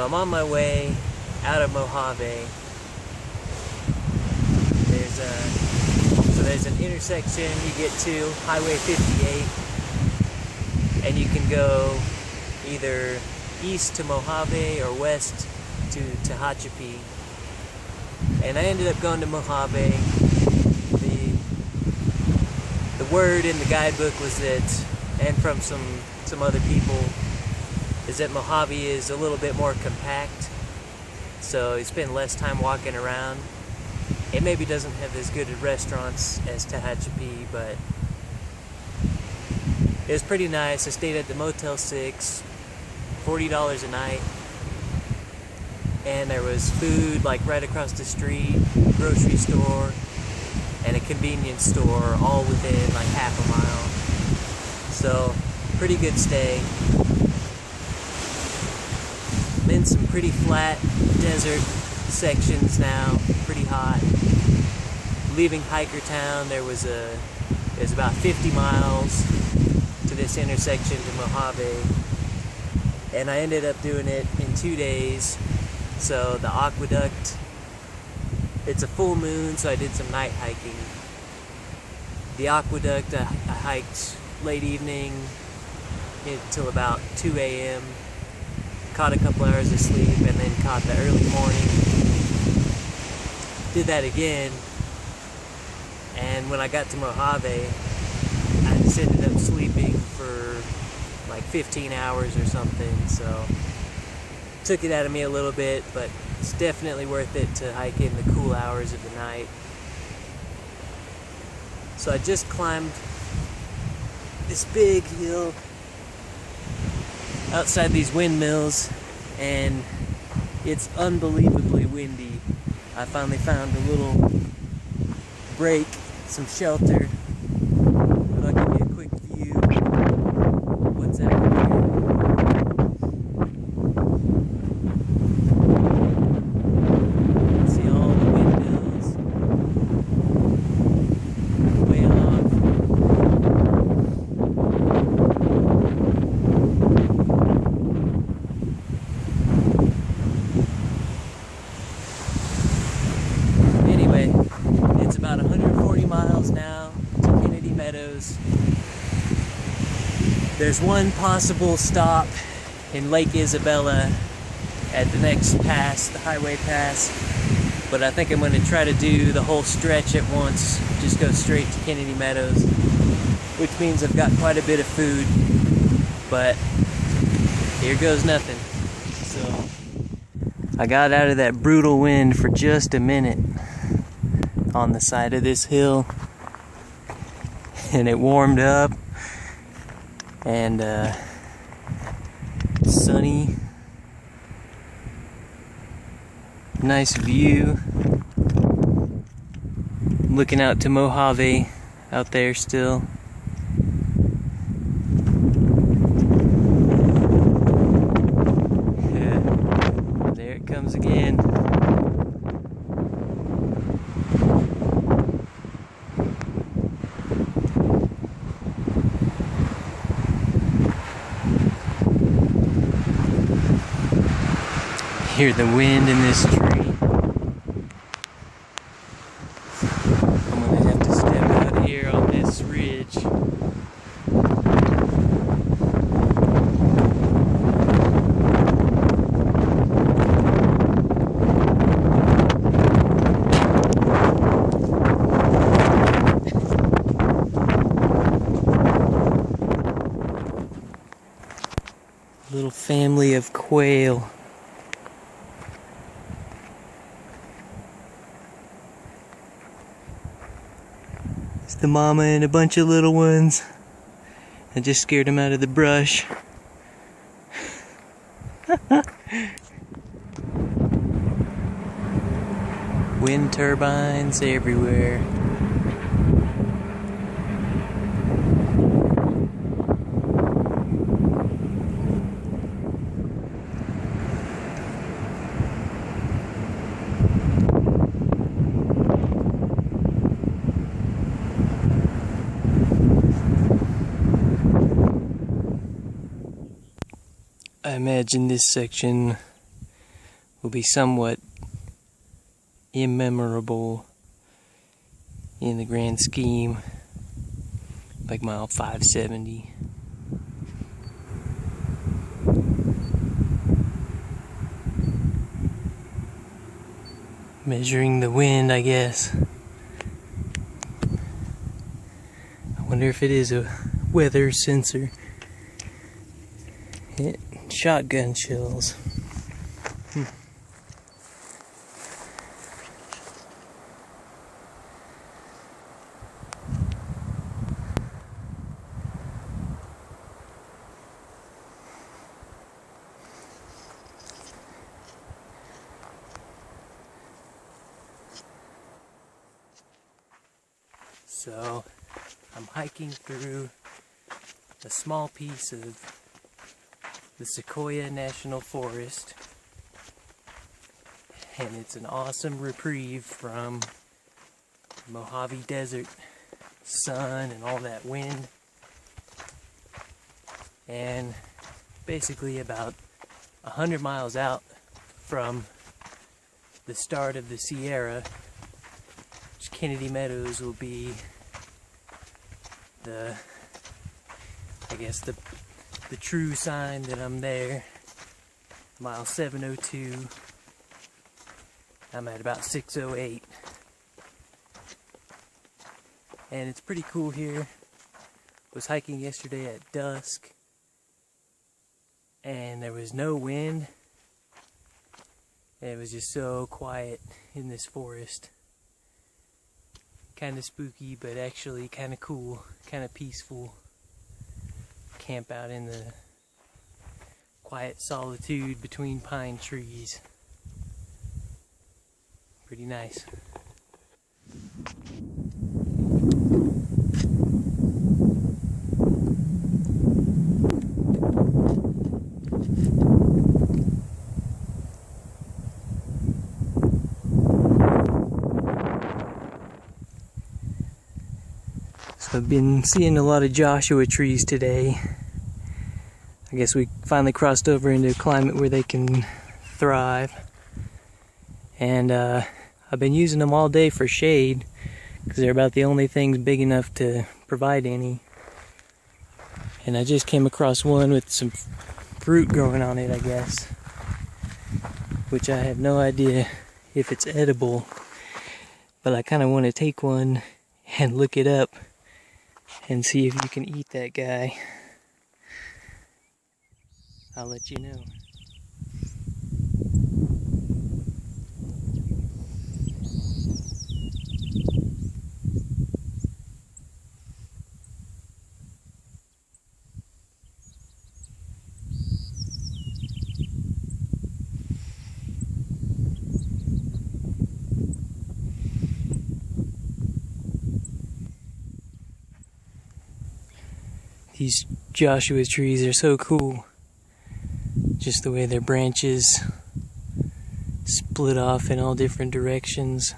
I'm on my way out of Mojave. There's an intersection you get to, Highway 58, and you can go either east to Mojave or west to Tehachapi. And I ended up going to Mojave. The word in the guidebook was that, and from some other people, is that Mojave is a little bit more compact, so you spend less time walking around. It maybe doesn't have as good restaurants as Tehachapi, but it was pretty nice. I stayed at the Motel 6, $40 a night, and there was food like right across the street, grocery store, and a convenience store all within like half a mile. So, pretty good stay. I'm in some pretty flat desert sections now, pretty hot. Leaving Hikertown, there's about 50 miles to this intersection to Mojave, and I ended up doing it in 2 days. So the aqueduct, it's a full moon, so I did some night hiking. The aqueduct, I hiked late evening until about 2 a.m. Caught a couple hours of sleep, and then caught the early morning. Did that again, and when I got to Mojave, I just ended up sleeping for like 15 hours or something, so took it out of me a little bit, but it's definitely worth it to hike in the cool hours of the night. So I just climbed this big hill outside these windmills, and it's unbelievably windy. I finally found a little break, some shelter, but I'll give you a quick view of what's out here. See all the windmills way off. Anyway, it's about 140 miles now to Kennedy Meadows. There's one possible stop in Lake Isabella at the next pass, the highway pass, but I think I'm going to try to do the whole stretch at once, just go straight to Kennedy Meadows, which means I've got quite a bit of food, but here goes nothing. So I got out of that brutal wind for just a minute on the side of this hill, and it warmed up, and sunny, nice view, looking out to Mojave out there still. Yeah, there it comes again. Hear the wind in this tree. I'm gonna have to step out here on this ridge. Little family of quail. It's the mama and a bunch of little ones. I just scared them out of the brush. Wind turbines everywhere. I imagine this section will be somewhat immemorable in the grand scheme, like mile 570. Measuring the wind, I guess. I wonder if it is a weather sensor. Shotgun shells. So, I'm hiking through a small piece of the Sequoia National Forest, and it's an awesome reprieve from Mojave Desert sun and all that wind. And basically about 100 miles out from the start of the Sierra, Kennedy Meadows, will be the true sign that I'm there. Mile 702. I'm at about 608. And it's pretty cool here. Was hiking yesterday at dusk, and there was no wind. And it was just so quiet in this forest. Kind of spooky, but actually kind of cool, kind of peaceful. Camp out in the quiet solitude between pine trees. Pretty nice. So I've been seeing a lot of Joshua trees today. I guess we finally crossed over into a climate where they can thrive. And I've been using them all day for shade, because they're about the only things big enough to provide any. And I just came across one with some fruit growing on it, I guess, which I have no idea if it's edible, but I kind of want to take one and look it up and see if you can eat that guy. I'll let you know. These Joshua trees are so cool. Just the way their branches split off in all different directions.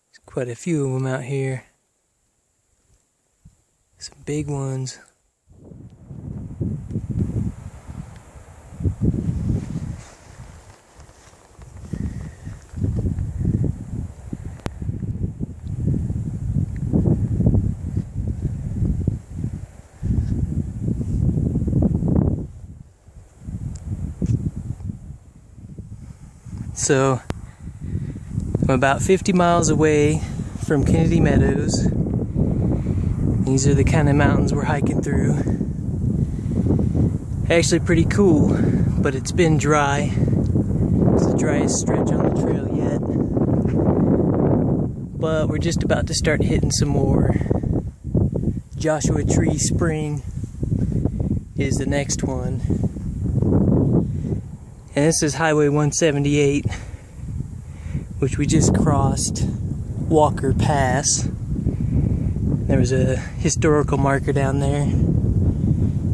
There's quite a few of them out here. Some big ones. So, I'm about 50 miles away from Kennedy Meadows. These are the kind of mountains we're hiking through. Actually pretty cool, but it's been dry. It's the driest stretch on the trail yet. But we're just about to start hitting some more. Joshua Tree Spring is the next one. And this is Highway 178, which we just crossed Walker Pass. There was a historical marker down there.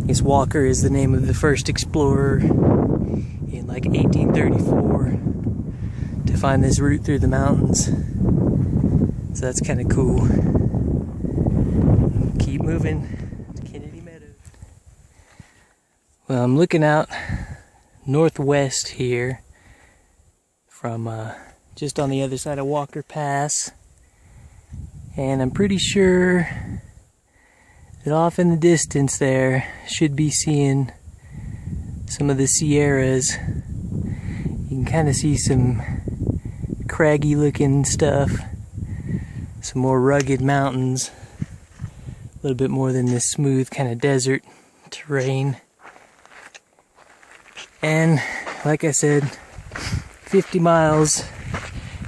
I guess Walker is the name of the first explorer in like 1834 to find this route through the mountains. So that's kind of cool. Keep moving to Kennedy Meadows. Well, I'm looking out northwest here from just on the other side of Walker Pass, and I'm pretty sure that off in the distance there should be seeing some of the Sierras. You can kind of see some craggy looking stuff, some more rugged mountains, a little bit more than this smooth kind of desert terrain. And like I said, 50 miles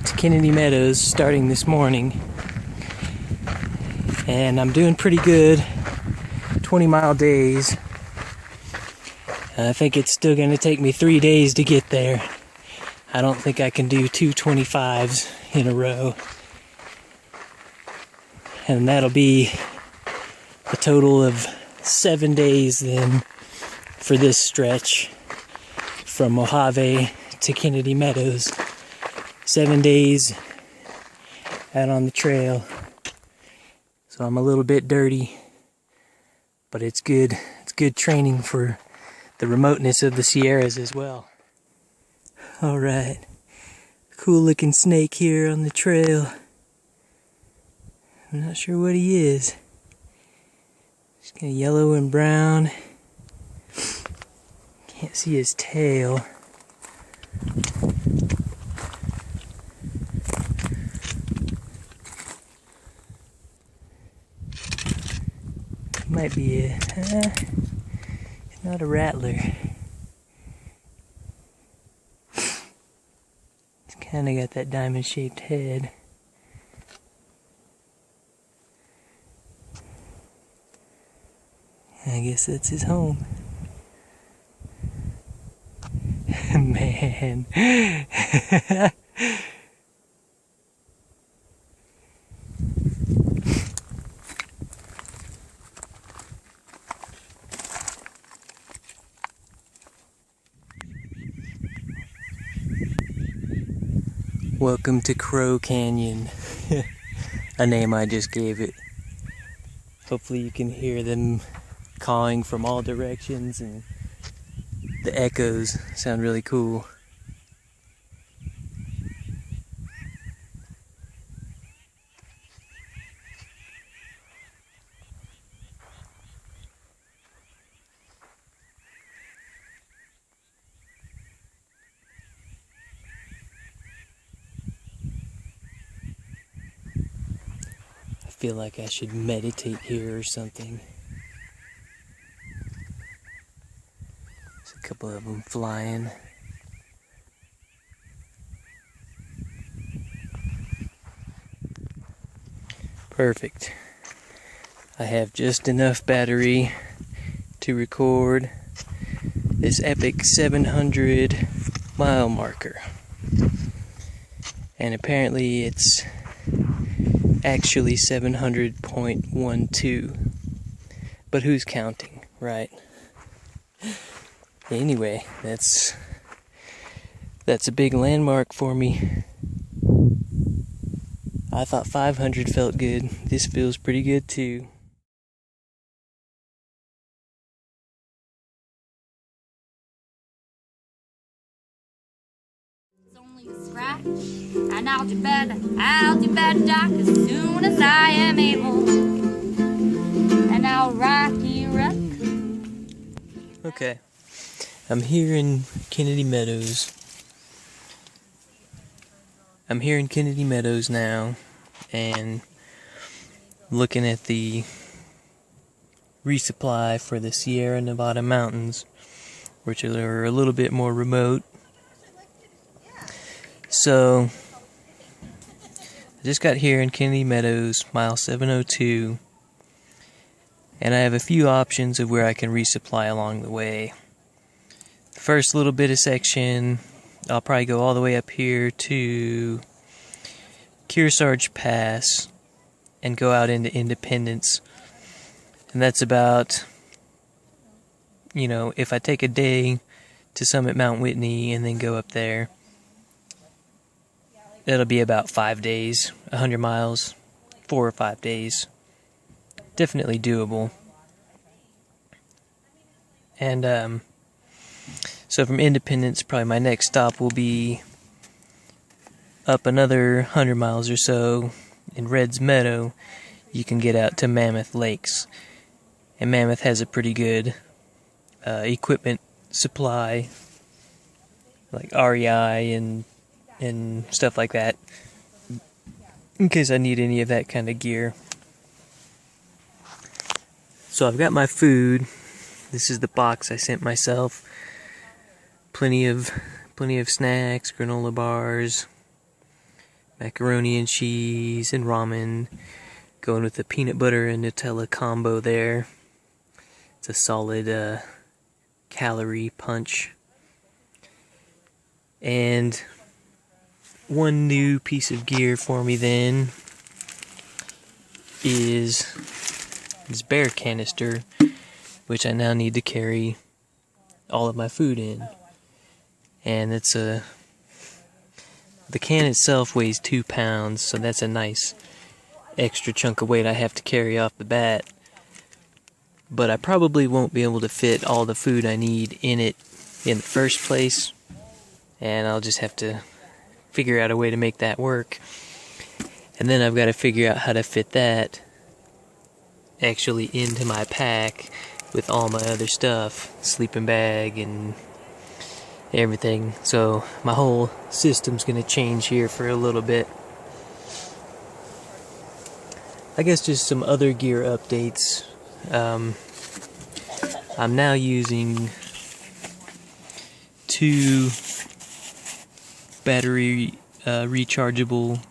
to Kennedy Meadows starting this morning. And I'm doing pretty good, 20-mile days. I think it's still going to take me 3 days to get there. I don't think I can do 2 25s in a row. And that'll be a total of 7 days then for this stretch from Mojave to Kennedy Meadows. 7 days out on the trail. So I'm a little bit dirty, but it's good. It's good training for the remoteness of the Sierras as well. Alright, cool looking snake here on the trail. I'm not sure what he is. He's kind of yellow and brown. Can't see his tail. He might be a, he's not a rattler. He's kind of got that diamond-shaped head. I guess that's his home. Man. Welcome to Crow Canyon. A name I just gave it. Hopefully you can hear them cawing from all directions, and the echoes sound really cool. I feel like I should meditate here or something. There's a couple of them flying. Perfect. I have just enough battery to record this epic 700 mile marker. And apparently it's actually 700.12. But who's counting, right? Anyway, that's a big landmark for me. I thought 500 felt good. This feels pretty good too. It's only a scratch, and I'll do better, Doc, as soon as I am able. And I'll rocky rock. Okay, I'm here in Kennedy Meadows. I'm here in Kennedy Meadows now, and looking at the resupply for the Sierra Nevada mountains, which are a little bit more remote. So, I just got here in Kennedy Meadows, mile 702, and I have a few options of where I can resupply along the way. The first little bit of section, I'll probably go all the way up here to Kearsarge Pass and go out into Independence. And that's about, if I take a day to summit Mount Whitney and then go up there, that'll be about 5 days, 100 miles, 4 or 5 days. Definitely doable. And so from Independence, probably my next stop will be up another 100 miles or so in Red's Meadow. You can get out to Mammoth Lakes, and Mammoth has a pretty good equipment supply, like REI and stuff like that, in case I need any of that kind of gear. So I've got my food. This is the box I sent myself. Plenty of snacks, granola bars, macaroni and cheese, and ramen. Going with the peanut butter and Nutella combo there. It's a solid calorie punch. And one new piece of gear for me then is this bear canister, which I now need to carry all of my food in. And the can itself weighs 2 pounds, so that's a nice extra chunk of weight I have to carry off the bat. But I probably won't be able to fit all the food I need in it in the first place, and I'll just have to figure out a way to make that work. And then I've got to figure out how to fit that actually into my pack with all my other stuff, sleeping bag and everything. So my whole system's gonna change here for a little bit. I guess just some other gear updates. I'm now using 2 battery rechargeable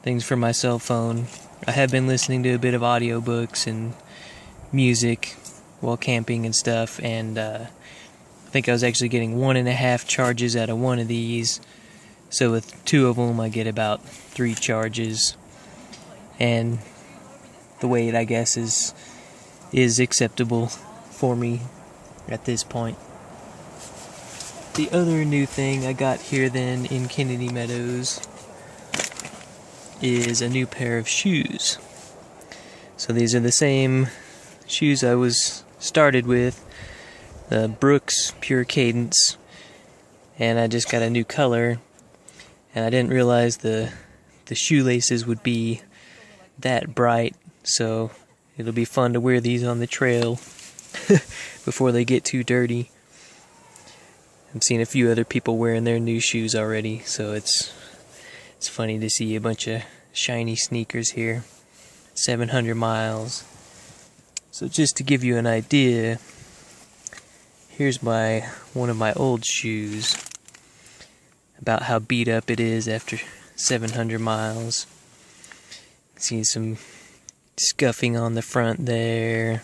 things for my cell phone. I have been listening to a bit of audiobooks and music while camping and stuff, and I think I was actually getting 1.5 charges out of one of these. So with 2 of them I get about 3 charges, and the weight, I guess, is acceptable for me at this point. The other new thing I got here then in Kennedy Meadows is a new pair of shoes. So these are the same shoes I was started with, the Brooks Pure Cadence, and I just got a new color, and I didn't realize the shoelaces would be that bright, so it'll be fun to wear these on the trail before they get too dirty. I've seen a few other people wearing their new shoes already, so it's funny to see a bunch of shiny sneakers here. 700 miles. So just to give you an idea, here's one of my old shoes, about how beat up it is after 700 miles. See some scuffing on the front there,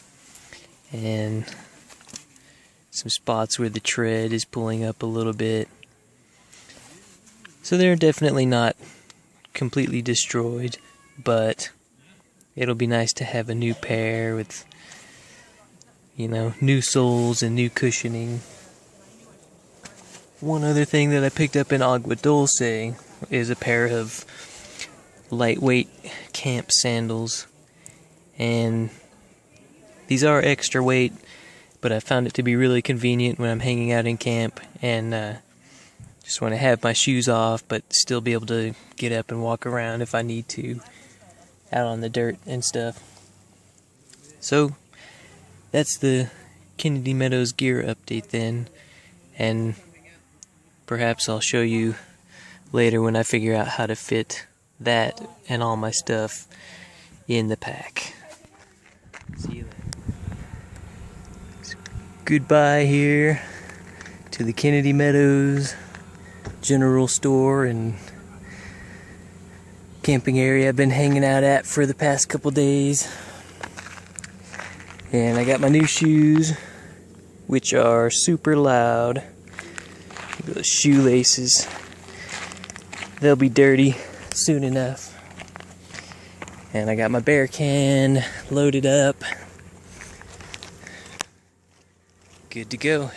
and some spots where the tread is pulling up a little bit. So they're definitely not completely destroyed, but it'll be nice to have a new pair with, new soles and new cushioning. One other thing that I picked up in Agua Dulce is a pair of lightweight camp sandals, and these are extra weight, but I found it to be really convenient when I'm hanging out in camp and just want to have my shoes off but still be able to get up and walk around if I need to out on the dirt and stuff. So that's the Kennedy Meadows gear update then, and perhaps I'll show you later when I figure out how to fit that and all my stuff in the pack. See you later. So, goodbye here to the Kennedy Meadows general store and camping area I've been hanging out at for the past couple days. And I got my new shoes, which are super loud. Those shoelaces, they'll be dirty soon enough. And I got my bear can loaded up. Good to go.